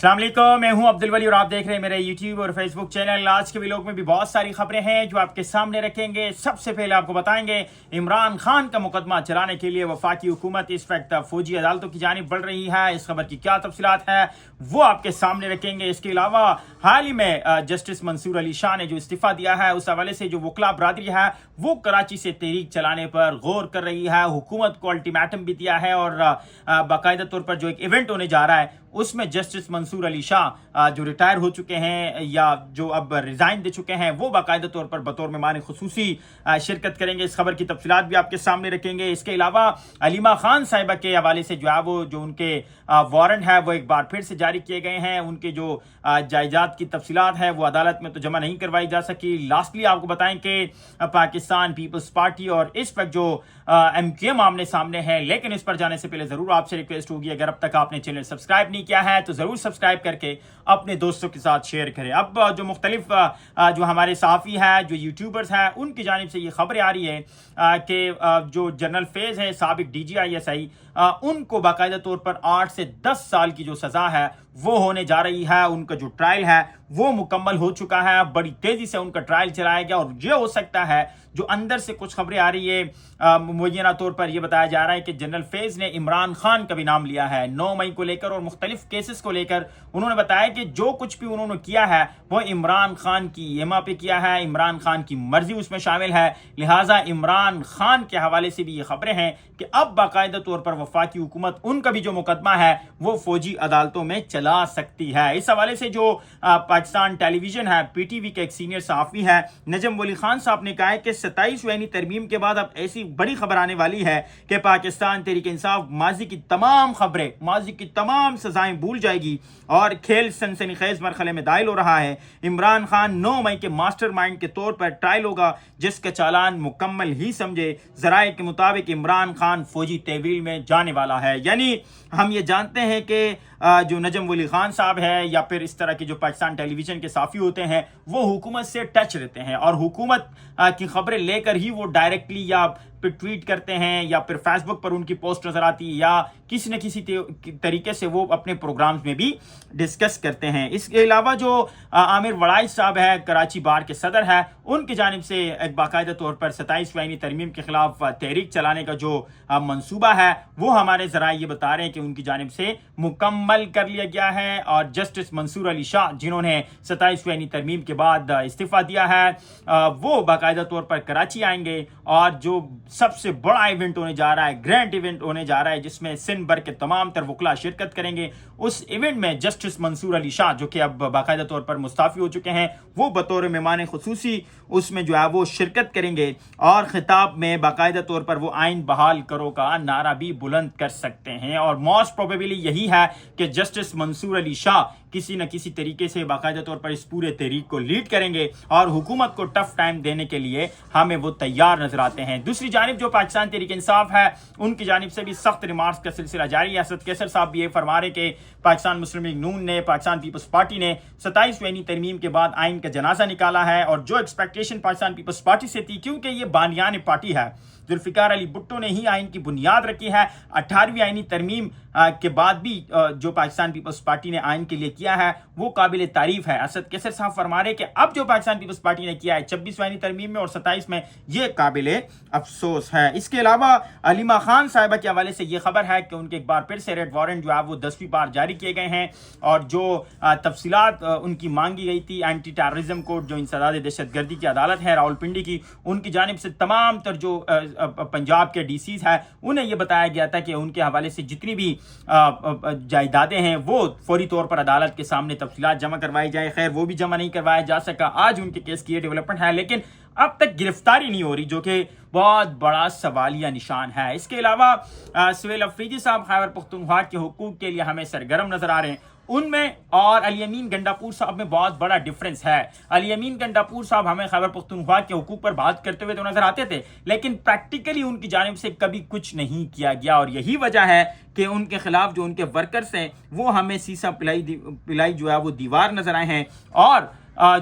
السلام علیکم، میں ہوں عبدل ولی اور آپ دیکھ رہے ہیں میرے یوٹیوب اور فیس بک چینل۔ آج کے ویلوگ میں بھی بہت ساری خبریں ہیں جو آپ کے سامنے رکھیں گے۔ سب سے پہلے آپ کو بتائیں گے عمران خان کا مقدمہ چلانے کے لیے وفاقی حکومت اس وقت فوجی عدالتوں کی جانب بڑھ رہی ہے۔ اس خبر کی کیا تفصیلات ہیں وہ آپ کے سامنے رکھیں گے۔ اس کے علاوہ حال ہی میں جسٹس منصور علی شاہ نے جو استعفیٰ دیا ہے، اس حوالے سے جو وکلا برادری ہے وہ کراچی سے تحریک چلانے پر غور کر رہی ہے۔ حکومت کو الٹیمیٹم بھی دیا ہے اور باقاعدہ طور پر جو ایک ایونٹ ہونے جا رہا ہے اس میں جسٹس منصور علی شاہ جو ریٹائر ہو چکے ہیں یا جو اب ریزائن دے چکے ہیں، وہ باقاعدہ طور پر بطور مہمان خصوصی شرکت کریں گے۔ اس خبر کی تفصیلات بھی آپ کے سامنے رکھیں گے۔ اس کے علاوہ علیمہ خان صاحبہ کے حوالے سے جو ہے وہ جو ان کے وارنٹ ہے وہ ایک بار پھر سے جاری کیے گئے ہیں۔ ان کے جو جائیداد کی تفصیلات ہے وہ عدالت میں تو جمع نہیں کروائی جا سکی۔ لاسٹلی آپ کو بتائیں کہ پاکستان پیپلز پارٹی اور اس وقت جو ایم کیو ایم آمنے سامنے ہے، لیکن اس پر جانے سے پہلے ضرور آپ سے ریکویسٹ ہوگی اگر اب تک آپ نے چینل سبسکرائب نہیں کیا ہے تو ضرور سبسکرائب کر کے اپنے دوستوں کے ساتھ شیئر کریں۔ اب جو مختلف جو ہمارے صحافی ہیں، جو یوٹیوبرز ہیں، ان کی جانب سے یہ خبریں آ رہی ہے کہ جو جنرل فیض ہے، سابق D G I S I, ان کو باقاعدہ طور پر 8 سے 10 سال کی جو سزا ہے وہ ہونے جا رہی ہے۔ ان کا جو ٹرائل ہے وہ مکمل ہو چکا ہے، بڑی تیزی سے ان کا ٹرائل چلایا گیا اور یہ ہو سکتا ہے جو اندر سے کچھ خبریں آ رہی ہے مبینہ طور پر یہ بتایا جا رہا ہے کہ جنرل فیض نے عمران خان کا بھی نام لیا ہے 9 مئی کو لے کر اور مختلف کیسز کو لے کر۔ انہوں نے بتایا کہ جو کچھ بھی انہوں نے کیا ہے وہ عمران خان کی ایما پہ کیا ہے، عمران خان کی مرضی اس میں شامل ہے، لہٰذا عمران خان کے حوالے سے بھی یہ خبریں ہیں کہ اب باقاعدہ طور پر وفاقی حکومت ان کا بھی جو مقدمہ ہے وہ فوجی عدالتوں میں چلا سکتی ہے۔ اس حوالے سے جو پاکستان ٹیلی ویژن ہے، پی ٹی وی کے ایک سینئر صحافی ہے نجم ولی خان صاحب نے کہا ہے کہ 27ویں ترمیم کے بعد اب ایسی بڑی خبر آنے والی ہے کہ پاکستان تحریک انصاف ماضی کی تمام خبریں، ماضی کی تمام سزائیں بھول جائے گی اور کھیل سنسنی خیز مرحلے میں داخل ہو رہا ہے۔ عمران خان 9 مئی کے ماسٹر مائنڈ کے طور پر ٹرائل ہوگا جس کا چالان مکمل ہی سمجھے۔ ذرائع کے مطابق عمران خان فوجی تحویل میں جانے والا ہے۔ یعنی ہم یہ جانتے ہیں کہ جو نجم ولی خان صاحب ہے یا پھر اس طرح کے جو پاکستان ٹیلی ویژن کے صحافی ہوتے ہیں وہ حکومت سے ٹچ رہتے ہیں اور حکومت کی خبریں لے کر ہی وہ ڈائریکٹلی یا پھر ٹویٹ کرتے ہیں یا پھر فیس بک پر ان کی پوسٹ نظر آتی ہے یا کسی نہ کسی طریقے سے وہ اپنے پروگرامز میں بھی ڈسکس کرتے ہیں۔ اس کے علاوہ جو عامر وڑائی صاحب ہے، کراچی بار کے صدر ہے، ان کی جانب سے ایک باقاعدہ طور پر 27ویں ترمیم کے خلاف تحریک چلانے کا جو منصوبہ ہے وہ ہمارے ذرائع یہ بتا رہے ہیں کہ ان کی جانب سے مکمل کر لیا گیا ہے اور جسٹس منصور علی شاہ جنہوں نے 27ویں ترمیم کے بعد استعفیٰ دیا ہے وہ باقاعدہ طور پر کراچی آئیں گے اور جو سب سے بڑا ایونٹ ہونے جا رہا ہے، گرینڈ ایونٹ ہونے جا رہا ہے جس میں سندھ بھر کے تمام تر وکلا شرکت کریں گے، اس ایونٹ میں جسٹس منصور علی شاہ جو کہ اب باقاعدہ طور پر مستعفی ہو چکے ہیں وہ بطور مہمان خصوصی اس میں جو ہے وہ شرکت کریں گے اور خطاب میں باقاعدہ طور پر وہ آئین بحال کرو کا نعرہ بھی بلند کر سکتے ہیں اور موسٹ پروبیبلی یہی ہے کہ جسٹس منصور علی شاہ کسی نہ کسی طریقے سے باقاعدہ طور پر اس پورے تحریک کو لیڈ کریں گے اور حکومت کو ٹف ٹائم دینے کے لیے ہمیں وہ تیار نظر آتے ہیں۔ دوسری جانب جو پاکستان تحریک انصاف ہے ان کی جانب سے بھی سخت ریمارکس کا سلسلہ جاری ہے۔ اسد کیسر صاحب بھی یہ فرما رہے کہ پاکستان مسلم لیگ نون نے، پاکستان پیپلز پارٹی نے 27ویں ترمیم کے بعد آئین کا جنازہ نکالا ہے اور جو ایکسپیکٹیشن پاکستان پیپلز پارٹی سے تھی، کیونکہ یہ بانیان پارٹی ہے، ذوالفقار علی بھٹو نے ہی آئین کی بنیاد رکھی ہے، 18ویں آئینی ترمیم کے بعد بھی جو پاکستان پیپلز پارٹی نے آئین کے لیے کیا ہے وہ قابل تعریف ہے۔ اسد کیسر صاحب فرما رہے کہ اب جو پاکستان پیپلز پارٹی نے کیا ہے 26ویں ترمیم میں اور 27 میں، یہ قابل افسوس ہے۔ اس کے علاوہ علیمہ خان صاحبہ کے حوالے سے یہ خبر ہے کہ ان کے ایک بار پھر سے ریڈ وارنٹ جو ہے وہ 10ویں بار جاری کیے گئے ہیں اور جو تفصیلات ان کی مانگی گئی تھی اینٹی ٹیررزم کورٹ جو انسداد دہشت گردی کی عدالت ہے راولپنڈی کی، ان کی جانب سے تمام تر جو پنجاب کے ڈی سیز ہے انہیں یہ بتایا گیا تھا کہ ان کے حوالے سے جتنی بھی جائیدادیں ہیں وہ فوری طور پر عدالت کے سامنے تفصیلات جمع کروائی جائے۔ خیر وہ بھی جمع نہیں کروایا جا سکا، آج ان کے کیس کی یہ ڈیولپمنٹ ہے لیکن اب تک گرفتاری نہیں ہو رہی جو کہ بہت بڑا سوالیہ نشان ہے۔ اس کے علاوہ سہیل افریدی صاحب خیبر پختونخوا کے حقوق کے لیے ہمیں سرگرم نظر آ رہے ہیں، ان میں اور علی امین گنڈاپور صاحب میں بہت بڑا ڈفرنس ہے۔ علی امین گنڈاپور صاحب ہمیں خیبر پختونخوا کے حقوق پر بات کرتے ہوئے تو نظر آتے تھے لیکن پریکٹیکلی ان کی جانب سے کبھی کچھ نہیں کیا گیا اور یہی وجہ ہے کہ ان کے خلاف جو ان کے ورکرز ہیں وہ ہمیں سیسا پلائی جو ہے وہ دیوار نظر آئے ہیں اور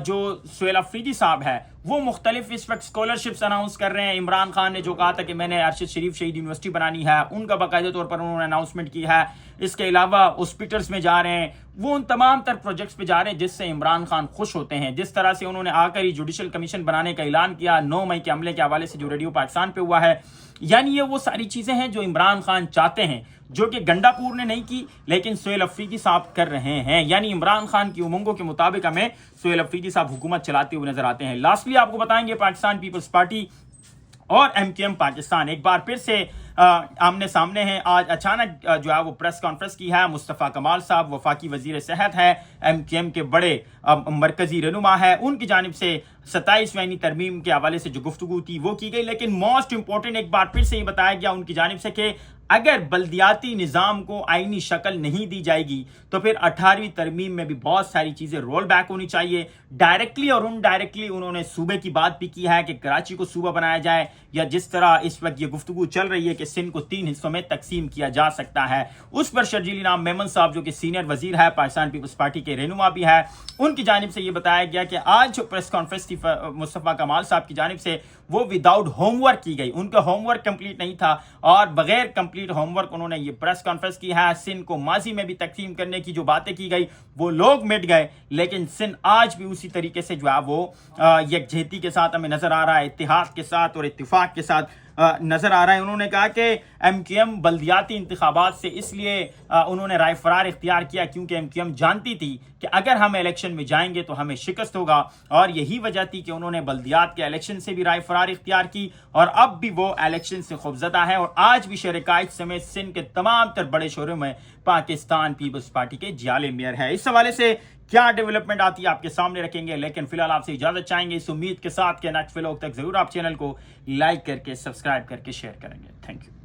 جو سہیل افریدی صاحب ہے وہ مختلف اس وقت اسکالرشپس اناؤنس کر رہے ہیں. عمران خان نے جو کہا تھا کہ میں نے ارشد شریف شہید یونیورسٹی بنانی ہے, ان کا باقاعدہ طور پر انہوں نے اناؤنسمنٹ کی ہے. اس کے علاوہ ہاسپٹلس میں جا رہے ہیں, وہ ان تمام تر پروجیکٹس پہ جا رہے ہیں جس سے عمران خان خوش ہوتے ہیں. جس طرح سے انہوں نے آ کر ہی جوڈیشل کمیشن بنانے کا اعلان کیا 9 مئی کے حملے کے حوالے سے جو ریڈیو پاکستان پہ ہوا ہے, یعنی یہ وہ ساری چیزیں ہیں جو عمران خان چاہتے ہیں, جو کہ گنڈا پور نے نہیں کی لیکن سہیل افریدی صاحب کر رہے ہیں. یعنی عمران خان کی امنگوں کے مطابق ہمیں سہیل افریدی صاحب حکومت چلاتے ہوئے نظر آتے ہیں. لاسٹلی آپ کو بتائیں گے پاکستان پیپلز پارٹی اور MQM پاکستان ایک بار پھر سے آمنے سامنے ہیں. آج اچانک جو ہے وہ پریس کانفرنس کی ہے. مصطفیٰ کمال صاحب وفاقی وزیر صحت ہے, MQM کے بڑے مرکزی رہنما ہے, ان کی جانب سے 27ویں آئینی ترمیم کے حوالے سے جو گفتگو تھی وہ کی گئی. لیکن موسٹ امپورٹنٹ ایک بار پھر سے یہ بتایا گیا ان کی جانب سے کہ اگر بلدیاتی نظام کو آئینی شکل نہیں دی جائے گی تو پھر 18ویں ترمیم میں بھی بہت ساری چیزیں رول بیک ہونی چاہیے. ڈائریکٹلی اور ان ڈائریکٹلی انہوں نے صوبے کی بات بھی کی ہے کہ کراچی کو صوبہ بنایا جائے, یا جس طرح اس وقت یہ گفتگو چل رہی ہے کہ سندھ کو 3 حصوں میں تقسیم کیا جا سکتا ہے. اس پر شرجیل انعام میمن صاحب جو کہ سینئر وزیر ہے, پاکستان پیپلز پارٹی کے رہنما بھی ہے, ان کی جانب سے یہ بتایا گیا کہ آج جو پریس کانفرنس تھی مصطفیٰ کمال صاحب کی جانب سے وہ وداؤٹ ہوم ورک کی گئی. ان کا ہوم ورک کمپلیٹ نہیں تھا اور بغیر کمپلیٹ ہوم ورک انہوں نے یہ پریس کانفرنس کی ہے. سندھ کو ماضی میں بھی تقسیم کرنے کی جو باتیں کی گئی وہ لوگ مٹ گئے, لیکن سندھ آج بھی اسی طریقے سے جو ہے وہ یکجہتی کے ساتھ ہمیں نظر آ رہا ہے, اتحاد کے ساتھ اور اتفاق کے ساتھ نظر آ رہا ہے. انہوں نے کہا کہ MQM بلدیاتی انتخابات سے اس لیے انہوں نے رائے فرار اختیار کیا کیونکہ MQM جانتی تھی کہ اگر ہم الیکشن میں جائیں گے تو ہمیں شکست ہوگا, اور یہی وجہ تھی کہ انہوں نے بلدیات کے الیکشن سے بھی رائے فرار اختیار کی اور اب بھی وہ الیکشن سے خوفزدہ ہے. اور آج بھی شہر قائد سمیت سندھ کے تمام تر بڑے شہروں میں پاکستان پیپلز پارٹی کے جعلی میئر ہے. اس حوالے سے کیا ڈیولپمنٹ آتی ہے آپ کے سامنے رکھیں گے, لیکن فی الحال آپ سے اجازت چاہیں گے اس امید کے ساتھ کہ نیکسٹ ولاگ تک ضرور آپ چینل کو لائک کر کے سبسکرائب کر کے شیئر کریں گے. Thank you.